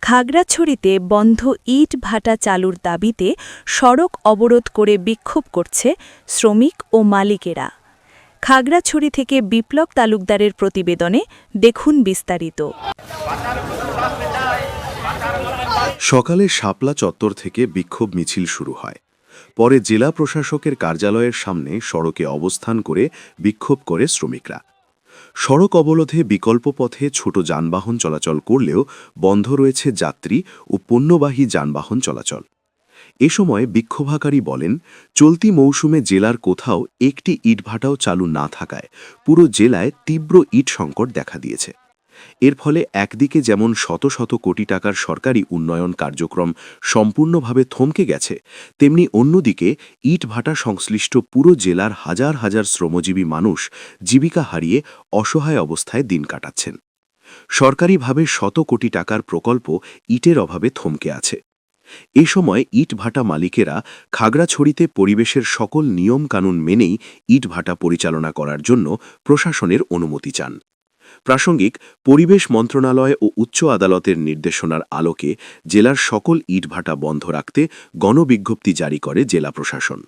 খাগড়াছড়িতে বন্ধ ইট ভাটা চালুর দাবিতে সড়ক অবরোধ করে বিক্ষোভ করছে শ্রমিক ও মালিকেরা। খাগড়াছড়ি থেকে বিপ্লব তালুকদারের প্রতিবেদনে দেখুন বিস্তারিত। সকালে শাপলা চত্বর থেকে বিক্ষোভ মিছিল শুরু হয়। পরে জেলা প্রশাসকের কার্যালয়ের সামনে সড়কে অবস্থান করে বিক্ষোভ করে শ্রমিকরা। সড়ক অবরোধে বিকল্প পথে ছোট যানবাহন চলাচল করলেও বন্ধ রয়েছে যাত্রী ও পণ্যবাহী যানবাহন চলাচল। এ সময় বিক্ষোভকারী বলেন, চলতি মৌসুমে জেলার কোথাও একটি ইটভাটাও চালু না থাকায় পুরো জেলায় তীব্র ইট সংকট দেখা দিয়েছে। এর ফলে একদিকে যেমন শত শত কোটি টাকার সরকারি উন্নয়ন কার্যক্রম সম্পূর্ণভাবে থমকে গেছে, তেমনি অন্যদিকে ইটভাটা সংশ্লিষ্ট পুরো জেলার হাজার হাজার শ্রমজীবী মানুষ জীবিকা হারিয়ে অসহায় অবস্থায় দিন কাটাচ্ছেন। সরকারিভাবে শত কোটি টাকার প্রকল্প ইটের অভাবে থমকে আছে। এ সময় ইটভাটা মালিকেরা খাগড়াছড়িতে পরিবেশের সকল নিয়মকানুন মেনেই ইটভাটা পরিচালনা করার জন্য প্রশাসনের অনুমতি চান। প্রাসঙ্গিক পরিবেশ মন্ত্রণালয় ও উচ্চ আদালতের নির্দেশনার আলোকে জেলার সকল ইটভাটা বন্ধ রাখতে গণবিজ্ঞপ্তি জারি করে জেলা প্রশাসন।